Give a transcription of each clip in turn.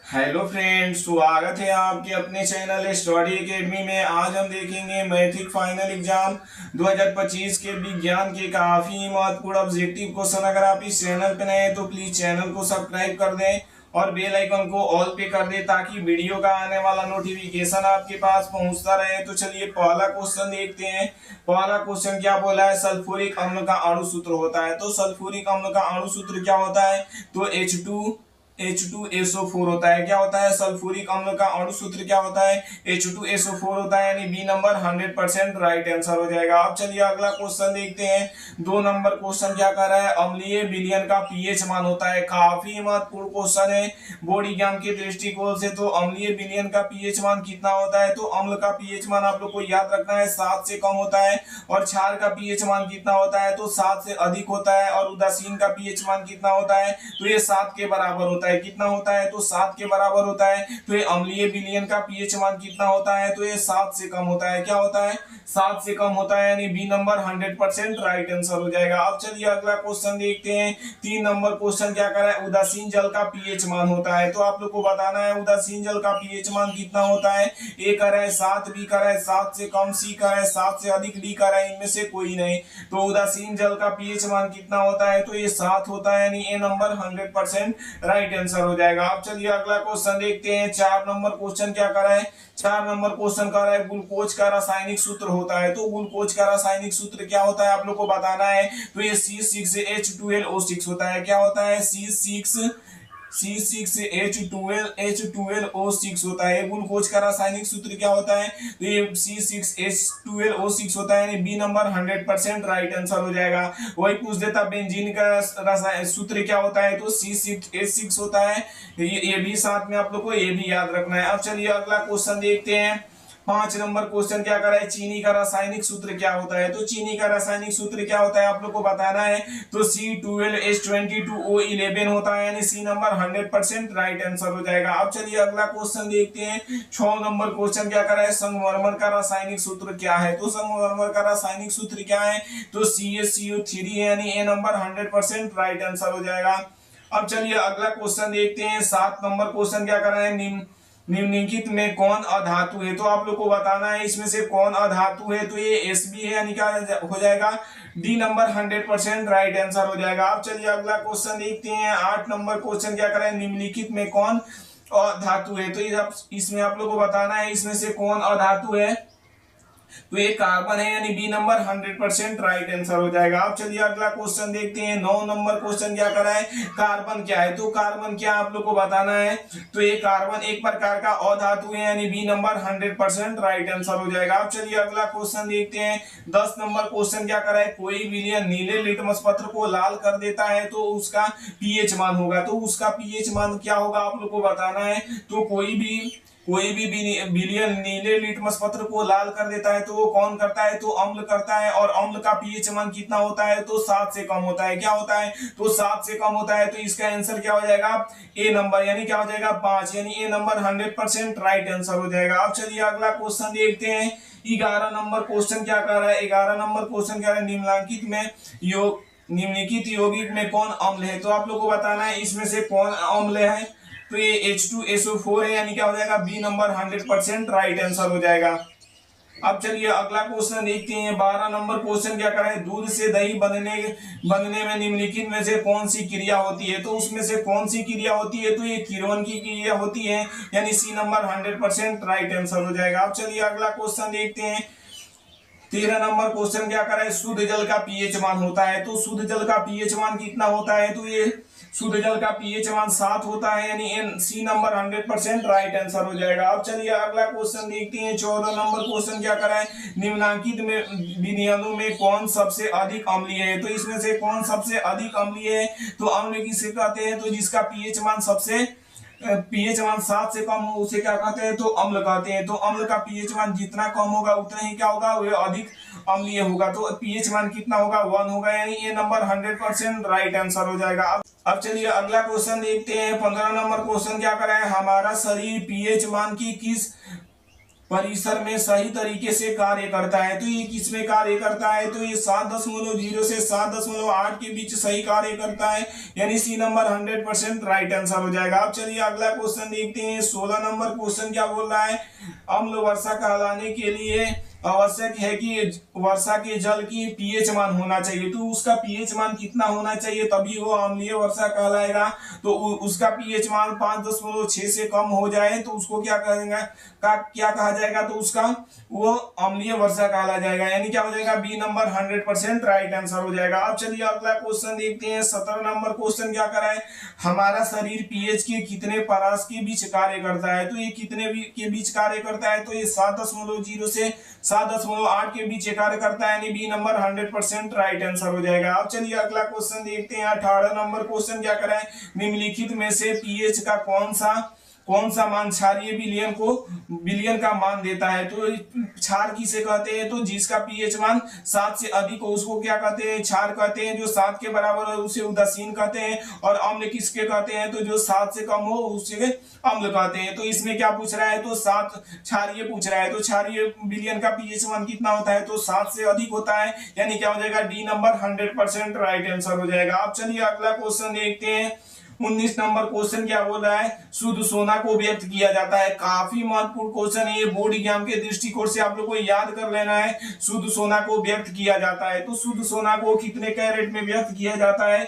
Hello friends, स्वागत है आपके अपने चैनल स्टडी एकेडमी में। आज हम देखेंगे मैट्रिक फाइनल एग्जाम 2025 के विज्ञान के काफी महत्वपूर्ण ऑब्जेक्टिव क्वेश्चन। अगर आप इस चैनल पे नए हैं तो प्लीज चैनल को सब्सक्राइब कर दें और बेल आइकन को ऑल पे कर दें ताकि वीडियो का आने वाला नोटिफिकेशन आपके पास पहुंचता रहे। तो चलिए पहला क्वेश्चन देखते हैं। पहला क्वेश्चन क्या बोला है, सल्फ्यूरिक अम्ल का अणु सूत्र होता है। तो सल्फ्यूरिक अम्ल का अणु सूत्र क्या होता है, तो H2SO4 होता है। क्या होता है, सल्फ्यूरिक अम्ल का अणु सूत्र क्या होता है, H2SO4 होता है, यानी बी नंबर 100% राइट आंसर हो जाएगा। अब चलिए अगला क्वेश्चन देखते हैं। 2 नंबर क्वेश्चन क्या कर रहा है, अम्लीय विलयन का पीएच मान होता है। काफी महत्वपूर्ण क्वेश्चन है बोर्ड एग्जाम के दृष्टिकोण से। तो अम्लीय विलयन का पीएच मान कितना होता है, तो अम्ल का पीएच मान आप लोग को याद रखना है 7 से कम होता है। और क्षार का पीएच मान कितना होता है, तो 7 से अधिक होता है। और उदासीन का पीएच मान कितना होता है, तो ये 7 के बराबर होता है। कितना होता है, तो 7 के बराबर होता है। तो ये अम्लीय विलयन का पीएच मान कितना होता है, तो ये 7 से कम होता है। क्या होता है, 7 से कम होता है, यानी बी नंबर 100% राइट आंसर हो जाएगा। अब चलिए अगला क्वेश्चन देखते हैं। 3 नंबर क्वेश्चन क्या कर रहा है, उदासीन जल का पीएच मान होता है। तो आप लोग को बताना है उदासीन जल का पीएच मान कितना होता है। ए कर रहा है 7, बी कर रहा है 7 से कम, सी कर रहा है 7 से अधिक, डी कर रहा है इनमें से कोई नहीं। तो उदासीन जल का पीएच मान कितना होता है, तो ये 7 होता है, यानी ए नंबर 100% राइट आंसर हो जाएगा। अब चलिए अगला क्वेश्चन देखते हैं। 4 नंबर क्वेश्चन क्या कर रहा है, 4 नंबर क्वेश्चन कर रहा है ग्लूकोज का रासायनिक सूत्र होता है। तो ग्लूकोज का रासायनिक सूत्र क्या होता है, आप लोग को बताना है। तो ये C6H12O6 होता है। क्या होता है, C6H12O6 होता है। ग्लूकोज का रासायनिक सूत्र क्या होता है, तो ये C6H12O6 होता है, यानी बी नंबर 100% राइट आंसर हो जाएगा। वही पूछ देता बेंजीन का रासायनिक सूत्र क्या होता है, तो C6H6 होता है। ये भी साथ में आप लोग को ये भी याद रखना है। अब चलिए अगला क्वेश्चन देखते हैं। 5 नंबर क्वेश्चन क्या कर रहा है, चीनी का रासायनिक सूत्र क्या होता है। तो चीनी का रासायनिक सूत्र क्या होता है, आप लोग को बताना है। तो C12H22O11 होता है, यानी सी नंबर 100% राइट आंसर हो जाएगा। अब चलिए अगला क्वेश्चन देखते हैं। 6 नंबर क्वेश्चन क्या कर रहा है, संगमरमर का रासायनिक सूत्र क्या है। तो संगमरमर का रासायनिक सूत्र क्या है, तो CaCO3 है, यानी ए नंबर 100% राइट आंसर हो जाएगा। अब चलिए अगला क्वेश्चन देखते हैं। 7 नंबर क्वेश्चन क्या कर रहा है, निम्नलिखित में कौन अधातु है। तो आप लोग को बताना है इसमें से कौन अधातु है। तो ये Sb है, यानी क्या हो जाएगा, डी नंबर 100% राइट आंसर हो जाएगा। अब चलिए अगला क्वेश्चन देखते हैं। 8 नंबर क्वेश्चन क्या कर रहा है, निम्नलिखित में कौन अधातु है। तो ये इसमें आप लोग को बताना है इसमें से कौन अधातु है। तो ये कार्बन है, यानी बी नंबर 100% राइट आंसर हो जाएगा। अब चलिए अगला क्वेश्चन देखते हैं। 9 नंबर क्वेश्चन क्या कर रहा है, कार्बन क्या है। तो कार्बन क्या आप लोग को बताना है। तो ये कार्बन एक प्रकार का अधातु है, यानी बी नंबर 100% राइट आंसर हो जाएगा। अब चलिए अगला क्वेश्चन देखते हैं। 10 नंबर क्वेश्चन क्या कर रहा है, कोई विलयन नीले लिटमस पत्र को लाल कर देता है तो उसका पीएच मान होगा। तो उसका पीएच मान क्या होगा, आप लोग को बताना है। तो कोई भी विलयन नीले लिटमस पत्र को लाल कर देता है तो वो कौन करता है, तो अम्ल करता है। और अम्ल का पीएच मान कितना होता है, तो 7 से कम होता है। क्या होता है, तो 7 से कम होता है। तो इसका आंसर क्या हो जाएगा, ए नंबर, यानी क्या हो जाएगा 5, यानी ए नंबर 100% राइट आंसर हो जाएगा। अब चलिए अगला क्वेश्चन देखते हैं। 11 नंबर क्वेश्चन क्या कर रहा है, 11 नंबर क्वेश्चन क्या है, निम्नलिखित यौगिक में कौन अम्ल है। तो आप लोग को बताना है इसमें से कौन अम्ल है। तो ये H2SO4 है, यानी क्या हो जाएगा, बी नंबर 100% राइट आंसर हो जाएगा। अब चलिए अगला क्वेश्चन देखते हैं। 12 नंबर क्वेश्चन क्या कर रहा है, दूध से दही बनने में निम्नलिखित में से कौन सी क्रिया होती है। तो उसमें से कौन सी क्रिया होती है, तो ये किण्वन की क्रिया होती है, यानी सी नंबर 100% राइट आंसर हो जाएगा। अब चलिए अगला क्वेश्चन देखते हैं। 13 नंबर क्वेश्चन क्या कर रहा है, शुद्ध जल का पीएच मान होता है। तो शुद्ध जल का पीएच मान कितना होता है, तो ये शुद्ध जल का पीएच मान 7 होता है, यानी सी नंबर 100% राइट आंसर हो जाएगा। अब चलिए अगला क्वेश्चन देखते हैं। 14 नंबर क्वेश्चन क्या कर रहा है, निम्नलिखित में विलयनों में कौन सबसे अधिक अम्लीय है। तो इसमें से कौन सबसे अधिक अम्लीय है, तो अम्ल किसे कहते हैं, तो जिसका पीएच मान 7 से कम हो उसे क्या कहते हैं, तो अम्ल कहते हैं। तो अम्ल का पीएच मान जितना कम होगा उतना ही क्या होगा, वह अधिक अम्लीय होगा। तो पीएच मान कितना होगा, 1 होगा, यानी ये नंबर 100% राइट आंसर हो जाएगा। अब चलिए अगला क्वेश्चन देखते हैं। 15 नंबर क्वेश्चन क्या कर रहा है, हमारा शरीर पीएच मान की किस परिसर में सही तरीके से कार्य करता है। तो ये किसमें कार्य करता है? तो ये 7.0 से 7.8 के बीच सही कार्य करता है, यानी सी नंबर 100% राइट आंसर हो जाएगा। अब चलिए अगला क्वेश्चन देखते हैं। 16 नंबर क्वेश्चन क्या बोल रहा है? अम्ल वर्षा कहलाने के लिए आवश्यक है कि वर्षा के जल की पीएच मान होना चाहिए। तो उसका पीएच मान कितना होना चाहिए तभी वो अम्लीय वर्षा कहलाएगा। तो उसका पीएच मान 5.6 से कम हो जाए तो उसको क्या कहेंगे, क्या कहा जाएगा? तो उसका वो अम्लीय वर्षा कहला जाएगा, यानी क्या हो जाएगा? बी नंबर 100% राइट आंसर हो जाएगा। अब चलिए अगला क्वेश्चन देखते हैं। 17 नंबर क्वेश्चन क्या कर रहा है? हमारा शरीर पीएच के कितने परास के बीच कार्य करता है? तो ये कितने के बीच कार्य करता है? तो ये 7.0 से 7.8 के बीच कार्य करता है, यानी बी नंबर 100% राइट आंसर हो जाएगा। अब चलिए अगला क्वेश्चन देखते हैं। 18 नंबर क्वेश्चन क्या कर रहा है? निम्नलिखित में से पीएच का कौन सा मान क्षारीय विलयन का मान देता है? तो क्षार किसे कहते हैं? तो जिसका पीएच मान 7 से अधिक हो उसको क्या कहते हैं? क्षार कहते हैं। जो 7 के बराबर हो उसे उदासीन कहते हैं। और अम्ल किसके कहते हैं? तो जो 7 से कम हो उसे अम्ल कहते हैं। तो इसमें क्या पूछ रहा है? तो 7 क्षारीय पूछ रहा है। तो क्षारीय विलयन का पीएच मान कितना होता है? तो 7 से अधिक होता है, यानी क्या हो जाएगा? डी नंबर 100% राइट आंसर हो जाएगा। अब चलिए अगला क्वेश्चन देखते हैं। 19 नंबर क्वेश्चन क्या बोल रहा है? शुद्ध सोना को व्यक्त किया जाता है। काफी महत्वपूर्ण क्वेश्चन है ये, बोर्ड एग्जाम के दृष्टिकोण से आप लोग को याद कर लेना है। शुद्ध सोना को व्यक्त किया जाता है, तो शुद्ध सोना को कितने कैरेट में व्यक्त किया जाता है?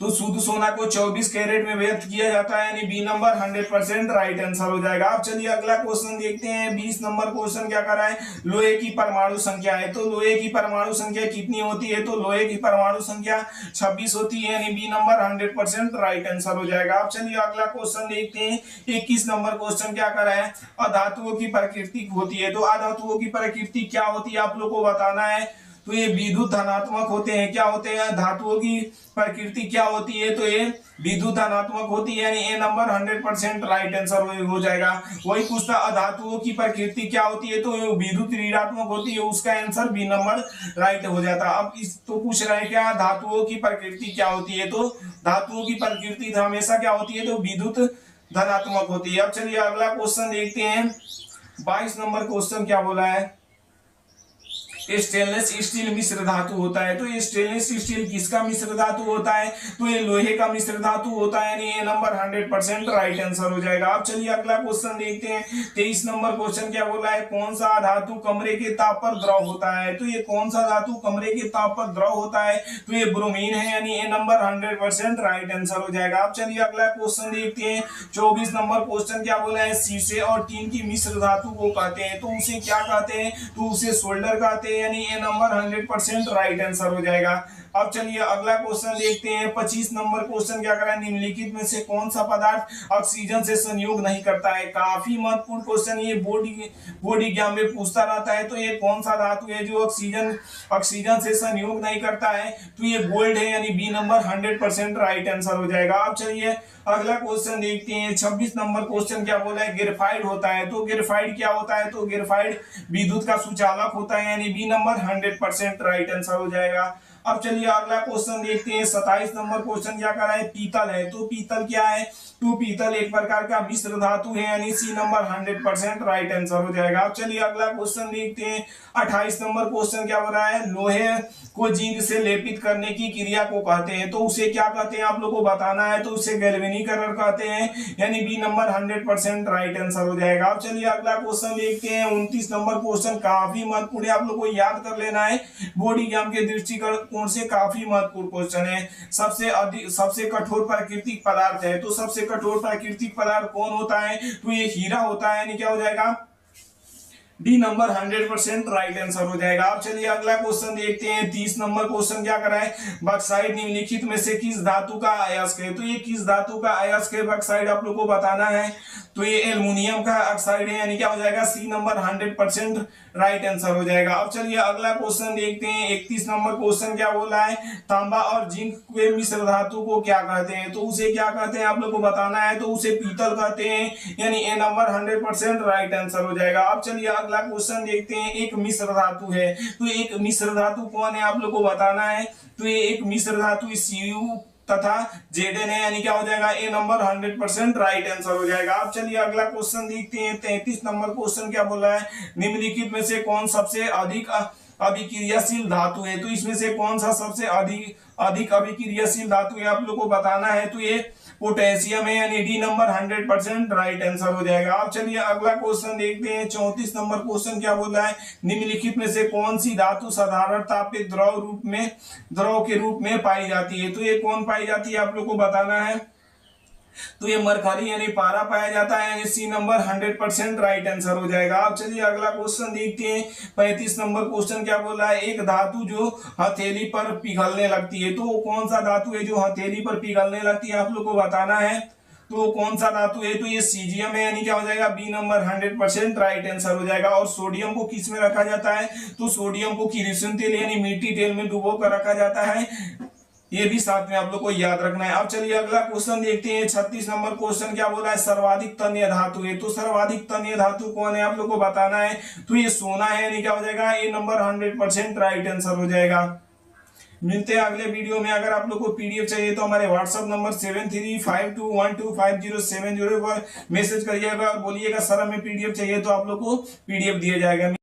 तो शुद्ध सोना को 24 कैरेट में व्यक्त किया जाता है, यानी बी नंबर 100% राइट आंसर हो जाएगा। अब चलिए अगला क्वेश्चन देखते हैं। 20 नंबर क्वेश्चन क्या कर रहा है? लोहे की परमाणु संख्या है। तो लोहे की परमाणु संख्या कितनी होती है? तो लोहे की परमाणु संख्या 26 होती है, यानी बी नंबर 100% राइट आंसर हो जाएगा। अब चलिए अगला क्वेश्चन देखते हैं। 21 नंबर क्वेश्चन क्या कर रहा है? अधातुओं की प्रकृति होती है। तो अधातुओं की प्रकृति क्या होती है आप लोग को बताना है। तो ये विद्युत धनात्मक होते हैं। क्या होते हैं? धातुओं की प्रकृति क्या होती है? तो ये विद्युत धनात्मक होती है, यानी ए नंबर 100% राइट आंसर हो जाएगा। वही पूछता अधातुओं की प्रकृति क्या होती है? तो विद्युत ऋणात्मक होती है, उसका आंसर बी नंबर राइट हो जाता। अब इस तो पूछ रहा है क्या? धातुओं की प्रकृति क्या होती है? तो धातुओं की प्रकृति हमेशा क्या होती है? तो विद्युत धनात्मक होती है। अब चलिए अगला क्वेश्चन देखते हैं। 22 नंबर क्वेश्चन क्या बोला है? स्टेनलेस स्टील मिश्र धातु होता है। तो ये स्टेनलेस स्टील किसका मिश्र धातु होता है? तो ये लोहे का मिश्र धातु होता है, यानी ये नंबर 100% राइट आंसर हो जाएगा। अब चलिए अगला क्वेश्चन देखते हैं। 23 नंबर क्वेश्चन क्या बोला है? कौन सा धातु कमरे के ताप पर द्रव होता है? तो ये कौन सा धातु कमरे के ताप पर द्रव होता है? तो ये ब्रोमीन है, यानी ये नंबर 100% राइट आंसर हो जाएगा। अब चलिए अगला क्वेश्चन देखते हैं। 24 नंबर क्वेश्चन क्या बोला है? शीशे और टीन की मिश्र धातु को कहते हैं। तो उसे क्या कहते हैं? तो उसे सोल्डर कहते हैं, यानी ये नंबर 100% राइट आंसर हो जाएगा। अब चलिए अगला क्वेश्चन देखते हैं। 25 नंबर क्वेश्चन क्या कर रहा है? निम्नलिखित में से कौन सा पदार्थ ऑक्सीजन से संयोग नहीं करता है? काफी महत्वपूर्ण क्वेश्चन ये बोर्ड एग्जाम में पूछता रहता है। तो ये कौन सा धातु है जो ऑक्सीजन से संयोग नहीं करता है? तो ये गोल्ड है, यानी बी नंबर 100% राइट आंसर हो जाएगा। अब चलिए अगला क्वेश्चन देखते हैं। 26 नंबर क्वेश्चन क्या बोला है? ग्रेफाइट होता है। तो ग्रेफाइट क्या होता है? तो ग्रेफाइट विद्युत का सुचालक होता है, यानी बी नंबर 100% राइट आंसर हो जाएगा। अब चलिए अगला क्वेश्चन देखते हैं। 27 नंबर क्वेश्चन क्या कर रहा है? पीतल है। तो पीतल क्या है? तो पीतल एक प्रकार का मिश्र धातु है, यानी सी नंबर 100% राइट आंसर हो जाएगा। अब चलिए अगला क्वेश्चन देखते हैं। 28 नंबर क्वेश्चन क्या हो रहा है? लोहे को जिंक से लेपित करने की क्रिया को कहते हैं। तो उसे क्या कहते हैं आप लोग को बताना है। तो उसे गैल्वेनीकरण कहते हैं, यानी बी नंबर 100% राइट आंसर हो जाएगा। अब चलिए अगला क्वेश्चन देखते हैं। 29 नंबर क्वेश्चन काफी महत्वपूर्ण है, आप लोग को याद कर लेना है। बोर्ड एग्जाम के दृष्टिकोण से काफी महत्वपूर्ण क्वेश्चन है। सबसे कठोर प्राकृतिक पदार्थ है। तो सबसे कठोर प्राकृतिक पदार्थ कौन होता है? तो ये हीरा होता है, यानी क्या हो जाएगा? डी नंबर 100% राइट आंसर हो जाएगा। अब चलिए अगला क्वेश्चन देखते हैं। 30 नंबर क्वेश्चन क्या कर रहा है? बॉक्साइट निम्नलिखित में से किस धातु का अयस्क है? तो ये किस धातु का अयस्क है बॉक्साइट आप लोग को बताना है। तो ये एल्युमिनियम का ऑक्साइड है, यानी क्या हो जाएगा? सी नंबर 100% राइट आंसर हो जाएगा। अब चलिए अगला क्वेश्चन देखते हैं। 31 नंबर क्वेश्चन क्या बोला है? तांबा और जिंक के मिश्र धातु को क्या कहते हैं? तो उसे क्या कहते हैं आप लोग को बताना है। तो उसे पीतल कहते हैं, यानी ए नंबर 100% राइट आंसर हो जाएगा। अब चलिए अगला क्वेश्चन देखते हैं। एक मिश्र धातु है। तो एक मिश्र धातु कौन है आप लोग को बताना है। तो ये एक मिश्र धातु तथा Zn है, यानी क्या हो जाएगा ए नंबर 100% राइट आंसर हो जाएगा। अब चलिए अगला क्वेश्चन देखते हैं। 33 नंबर क्वेश्चन क्या बोला है, निम्नलिखित में से कौन सबसे अधिक अभिक्रियाशील धातु है। तो इसमें से कौन सा सबसे अधिक अधिक अभिक्रियाशील धातु है आप लोग को बताना है। तो ये पोटेशियम है, यानी डी नंबर 100% राइट आंसर हो जाएगा। अब चलिए अगला क्वेश्चन देखते हैं। 34 नंबर क्वेश्चन क्या बोल रहा है, निम्नलिखित में से कौन सी धातु साधारण ताप पे द्रव के रूप में पाई जाती है। तो ये कौन पाई जाती है आप लोग को बताना है। तो ये मरकरी यानी पारा पाया जाता है, यानी सी नंबर 100% राइट आंसर हो जाएगा। अब चलिए अगला क्वेश्चन देखते हैं। 35 नंबर क्वेश्चन क्या बोल रहा है, एक धातु जो हथेली पर पिघलने लगती है। तो कौन सा धातु है जो हथेली पर पिघलने लगती है आप लोग को बताना है। तो कौन सा धातु है, तो ये सीजियम है, यानी क्या हो जाएगा बी नंबर 100% राइट आंसर हो जाएगा। और सोडियम को किस में रखा जाता है, तो सोडियम को किरोसिन तेल यानी मिट्टी तेल में डुबो कर रखा जाता है। ये भी साथ में आप लोग को याद रखना है। अब चलिए अगला क्वेश्चन देखते हैं। 36 नंबर क्वेश्चन क्या बोला है, सर्वाधिक तन्य धातु है। तो सर्वाधिक तन्य धातु कौन है आप लोग को बताना है। तो ये सोना है, यानी क्या हो जाएगा ए नंबर 100% राइट आंसर हो जाएगा। मिलते हैं अगले वीडियो में। अगर आप लोग को पीडीएफ चाहिए तो हमारे व्हाट्सएप नंबर 7352125070 पर मैसेज करिएगा और बोलिएगा सर हमें पीडीएफ चाहिए, तो आप लोग को पीडीएफ दिया जाएगा।